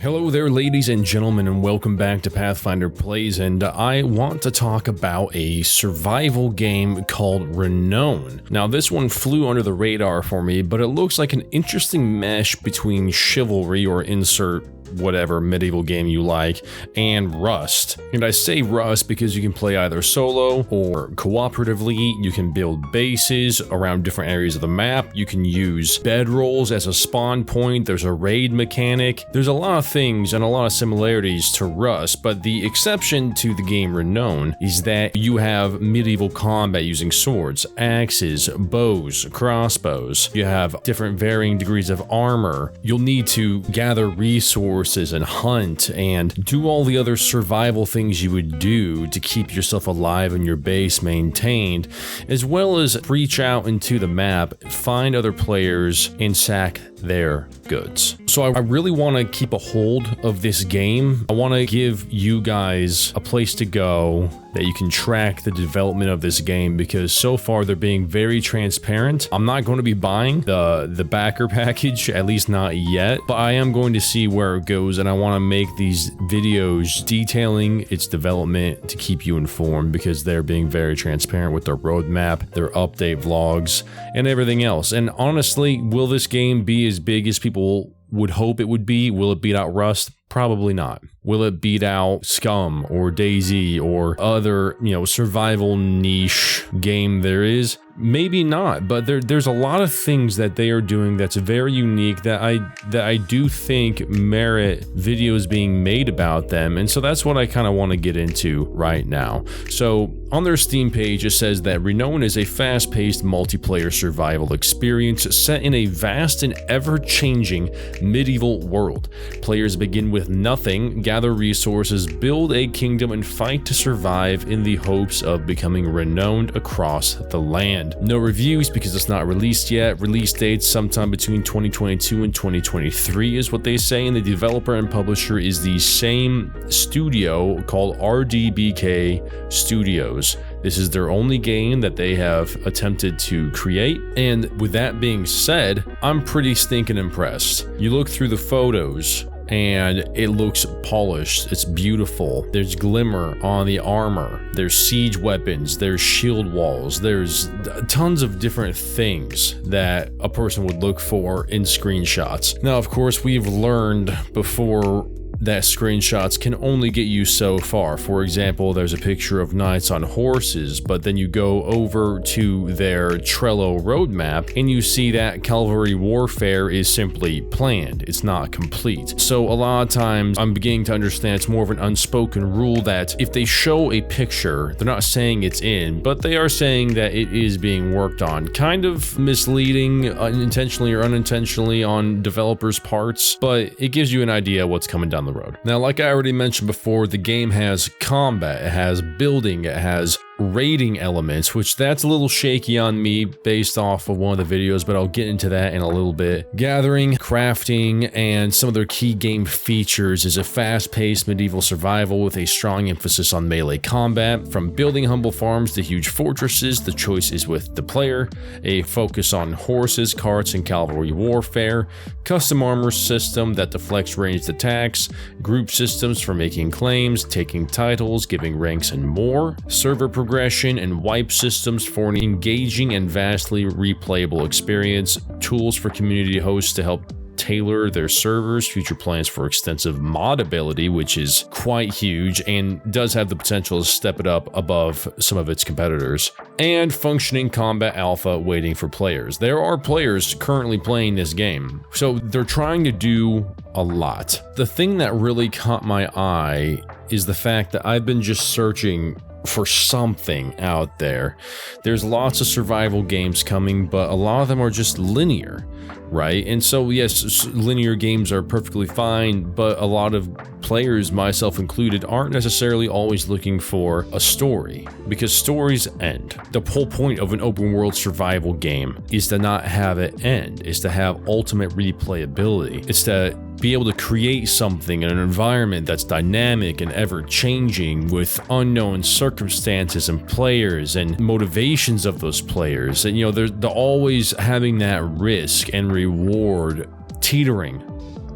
Hello there, ladies and gentlemen, and welcome back to Pathfinder Plays, and I want to talk about a survival game called Renown. Now, this one flew under the radar for me, but it looks like an interesting mesh between chivalry, or insert whatever medieval game you like, and Rust. And I say Rust because you can play either solo or cooperatively. You can build bases around different areas of the map. You can use bedrolls as a spawn point. There's a raid mechanic. There's a lot of things and a lot of similarities to Rust, but the exception to the game Renown is that you have medieval combat using swords, axes, bows, crossbows. You have different varying degrees of armor. You'll need to gather resources and hunt and do all the other survival things you would do to keep yourself alive and your base maintained, as well as reach out into the map, find other players, and sack their goods. So I really want to keep a hold of this game. I want to give you guys a place to go that you can track the development of this game, because so far they're being very transparent. I'm not going to be buying the backer package, at least not yet, but I am going to see where it goes, and I want to make these videos detailing its development to keep you informed, because they're being very transparent with their roadmap, their update vlogs, and everything else. And honestly, will this game be as big as people would hope it would be? Will it beat out Rust? Probably not. Will it beat out SCUM or DayZ or other, survival niche game there is? Maybe not, but there's a lot of things that they are doing that's very unique that I do think merit videos being made about them, and so that's what I kind of want to get into right now. So on their Steam page, it says that Renown is a fast-paced multiplayer survival experience set in a vast and ever-changing medieval world. Players begin with nothing, gather resources, build a kingdom, and fight to survive in the hopes of becoming renowned across the land. No reviews because it's not released yet. Release dates sometime between 2022 and 2023 is what they say, and the developer and publisher is the same studio called RDBK Studios. This is their only game that they have attempted to create, and with that being said, I'm pretty stinking impressed. You look through the photos, and it looks polished. It's beautiful. There's glimmer on the armor. There's siege weapons. There's shield walls. There's tons of different things that a person would look for in screenshots. Now, of course, we've learned before that screenshots can only get you so far. For example, there's a picture of knights on horses, but then you go over to their Trello roadmap and you see that cavalry warfare is simply planned. It's not complete. So a lot of times I'm beginning to understand it's more of an unspoken rule that if they show a picture, they're not saying it's in, but they are saying that it is being worked on. Kind of misleading, intentionally or unintentionally on developers' parts, but it gives you an idea what's coming down the road. Now, like I already mentioned before, the game has combat, it has building, it has raiding elements, which that's a little shaky on me based off of one of the videos, but I'll get into that in a little bit. Gathering, crafting, and some of their key game features is a fast-paced medieval survival with a strong emphasis on melee combat. From building humble farms to huge fortresses, the choice is with the player. A focus on horses, carts, and cavalry warfare. Custom armor system that deflects ranged attacks. Group systems for making claims, taking titles, giving ranks, and more. Server progression and wipe systems for an engaging and vastly replayable experience. Tools for community hosts to help tailor their servers, future plans for extensive mod ability, which is quite huge and does have the potential to step it up above some of its competitors, and functioning combat alpha waiting for players. There are players currently playing this game, so they're trying to do a lot. The thing that really caught my eye is the fact that I've been just searching for something out there. There's lots of survival games coming, but a lot of them are just linear, right? And so yes, linear games are perfectly fine, but a lot of players, myself included, aren't necessarily always looking for a story, because stories end. The whole point of an open world survival game is to not have it end, is to have ultimate replayability. It's to be able to create something in an environment that's dynamic and ever-changing with unknown circumstances and players and motivations of those players. And they're always having that risk and reward teetering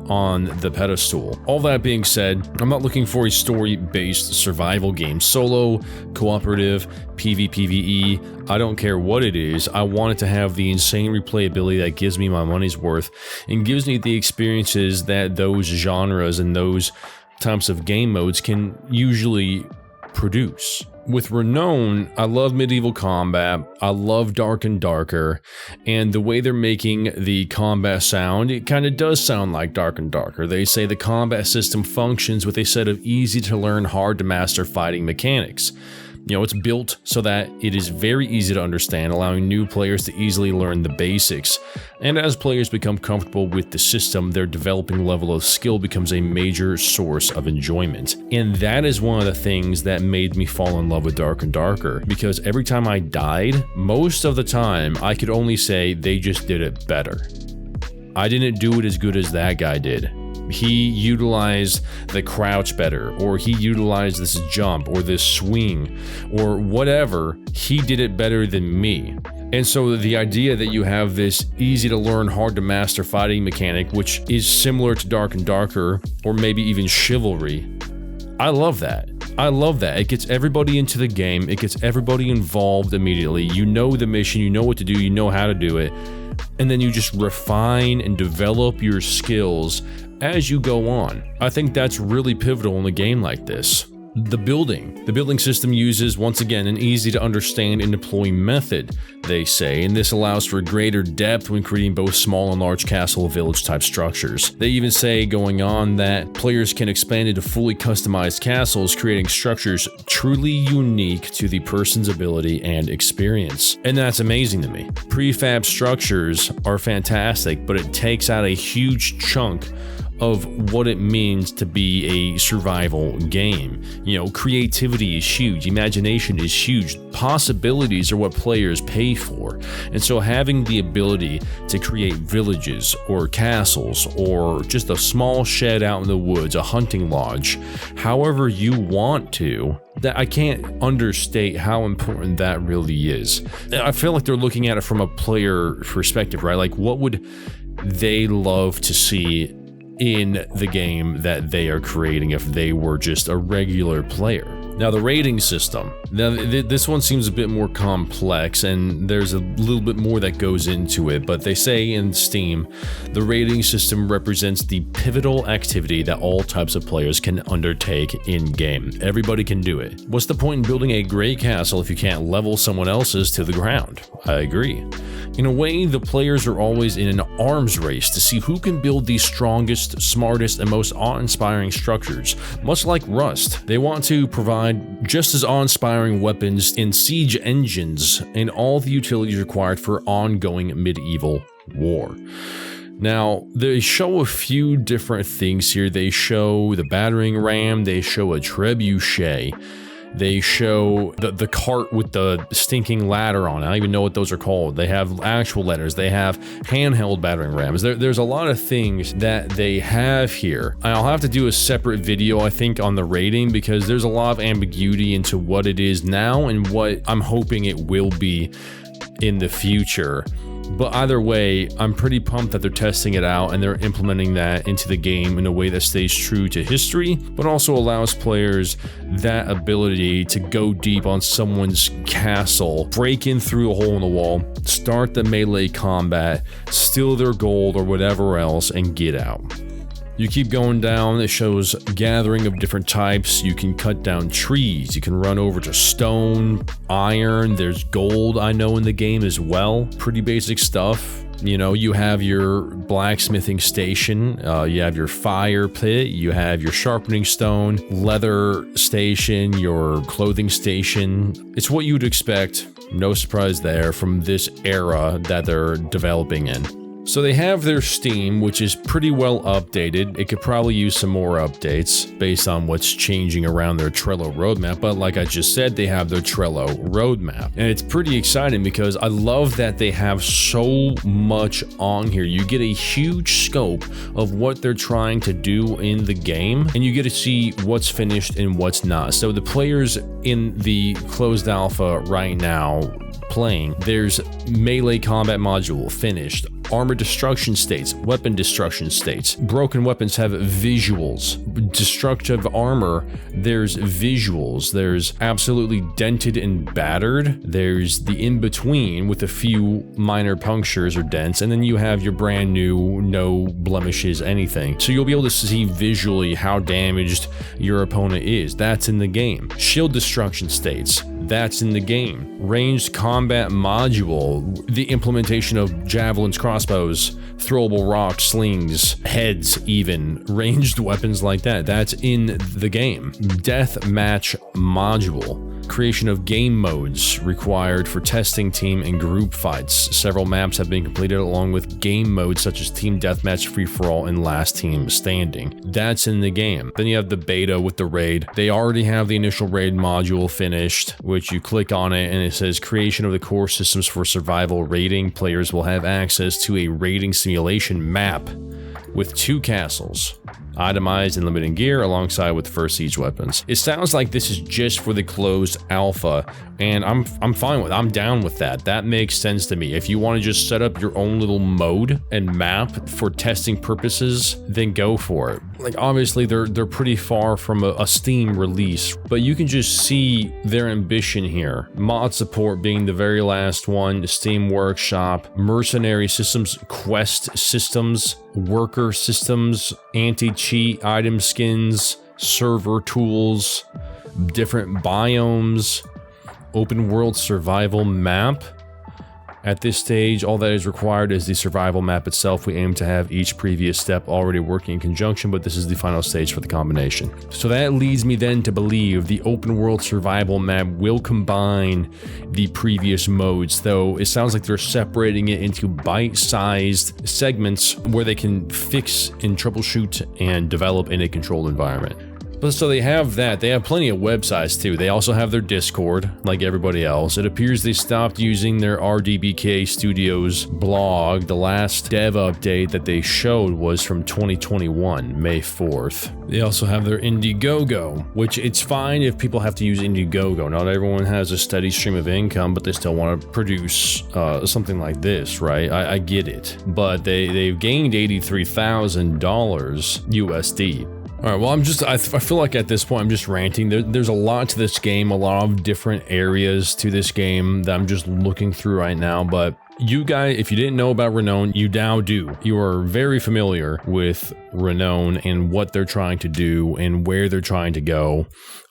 on the pedestal. All that being said, I'm not looking for a story-based survival game. Solo, cooperative, PvPvE, I don't care what it is. I want it to have the insane replayability that gives me my money's worth and gives me the experiences that those genres and those types of game modes can usually produce. With Renown, I love medieval combat, I love Dark and Darker, and the way they're making the combat sound, it kind of does sound like Dark and Darker. They say the combat system functions with a set of easy to learn, hard to master fighting mechanics. You know, it's built so that it is very easy to understand, allowing new players to easily learn the basics. And as players become comfortable with the system, their developing level of skill becomes a major source of enjoyment. And that is one of the things that made me fall in love with Dark and Darker, because every time I died, most of the time, I could only say they just did it better. I didn't do it as good as that guy did. He utilized the crouch better, or he utilized this jump, or this swing, or whatever. He did it better than me. And so the idea that you have this easy to learn, hard to master fighting mechanic, which is similar to Dark and Darker, or maybe even Chivalry, I love that. I love that. It gets everybody into the game, it gets everybody involved immediately. You know the mission, you know what to do, you know how to do it, and then you just refine and develop your skills as you go on. I think that's really pivotal in a game like this. The building system uses, once again, an easy to understand and deploy method, they say, and this allows for greater depth when creating both small and large castle village type structures. They even say going on that players can expand into fully customized castles, creating structures truly unique to the person's ability and experience. And that's amazing to me. Prefab structures are fantastic, but it takes out a huge chunk of what it means to be a survival game. You know, creativity is huge, imagination is huge, possibilities are what players pay for. And so having the ability to create villages or castles or just a small shed out in the woods, a hunting lodge, however you want to, that I can't understate how important that really is. I feel like they're looking at it from a player perspective, right? Like, what would they love to see in the game that they are creating if they were just a regular player? Now, the rating system. Now, this one seems a bit more complex, and there's a little bit more that goes into it, but they say in Steam, the rating system represents the pivotal activity that all types of players can undertake in-game. Everybody can do it. What's the point in building a great castle if you can't level someone else's to the ground? I agree. In a way, the players are always in an arms race to see who can build the strongest, smartest, and most awe-inspiring structures. Much like Rust, they want to provide just as awe-inspiring weapons and siege engines and all the utilities required for ongoing medieval war. Now, they show a few different things here. They show the battering ram, they show a trebuchet, they show the cart with the stinking ladder on it. I don't even know what those are called. They have actual letters. They have handheld battering rams. There's a lot of things that they have here. I'll have to do a separate video, I think, on the rating, because there's a lot of ambiguity into what it is now and what I'm hoping it will be in the future. But either way, I'm pretty pumped that they're testing it out and they're implementing that into the game in a way that stays true to history, but also allows players that ability to go deep on someone's castle, break in through a hole in the wall, start the melee combat, steal their gold or whatever else, and get out. You keep going down, it shows gathering of different types. You can cut down trees, you can run over to stone, iron, there's gold I know in the game as well. Pretty basic stuff. You know, you have your blacksmithing station, you have your fire pit, you have your sharpening stone, leather station, your clothing station. It's what you'd expect, no surprise there, from this era that they're developing in. So they have their Steam, which is pretty well updated. It could probably use some more updates based on what's changing around their Trello roadmap, but like I just said, they have their Trello roadmap. And it's pretty exciting because I love that they have so much on here. You get a huge scope of what they're trying to do in the game, and you get to see what's finished and what's not. So the players in the closed alpha right now playing, there's melee combat module finished. armor destruction states, weapon destruction states. Broken weapons have visuals. Destructive armor, there's visuals. There's absolutely dented and battered. There's the in-between with a few minor punctures or dents, and then you have your brand new, no blemishes, anything. So you'll be able to see visually how damaged your opponent is. That's in the game. Shield destruction states, that's in the game. Ranged combat module, the implementation of javelins, crossbows, throwable rocks, slings, heads even, ranged weapons like that, that's in the game. Death match module, creation of game modes required for testing team and group fights. Several maps have been completed along with game modes such as team deathmatch, free-for-all, and last team standing. That's in the game. Then you have the beta with the raid. They already have the initial raid module finished, which you click on it and it says creation of the core systems for survival raiding. Players will have access to a raiding simulation map with 2 castles, itemized and limited gear alongside with first siege weapons. It sounds like this is just for the closed alpha, and I'm fine with it. I'm down with that. That makes sense to me. If you want to just set up your own little mode and map for testing purposes, then go for it. Like, obviously they're pretty far from a Steam release, but you can just see their ambition here. Mod support being the very last one, Steam Workshop, mercenary systems, quest systems, worker systems, anti-cheat item skins, server tools, different biomes, open world survival map. At this stage, all that is required is the survival map itself. We aim to have each previous step already working in conjunction, but this is the final stage for the combination. So that leads me then to believe the open world survival map will combine the previous modes, though it sounds like they're separating it into bite-sized segments where they can fix and troubleshoot and develop in a controlled environment. So they have that. They have plenty of websites too. They also have their Discord, like everybody else. It appears they stopped using their RDBK Studios blog. The last dev update that they showed was from 2021, May 4th. They also have their Indiegogo, which it's fine if people have to use Indiegogo. Not everyone has a steady stream of income, but they still want to produce something like this, right? I get it. But they've gained $83,000 USD. Alright, well, I feel like at this point I'm just ranting. There's a lot to this game, a lot of different areas to this game that I'm just looking through right now, but you guys, if you didn't know about Renown, you now do. You are very familiar with Renown and what they're trying to do and where they're trying to go.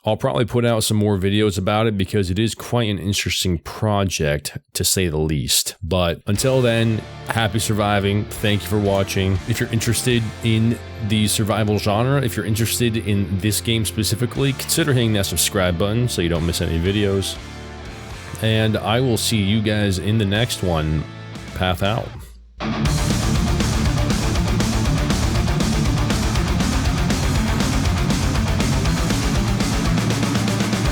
I'll probably put out some more videos about it because it is quite an interesting project, to say the least. But until then, happy surviving. Thank you for watching. If you're interested in the survival genre, if you're interested in this game specifically, consider hitting that subscribe button so you don't miss any videos. And I will see you guys in the next one. Path out.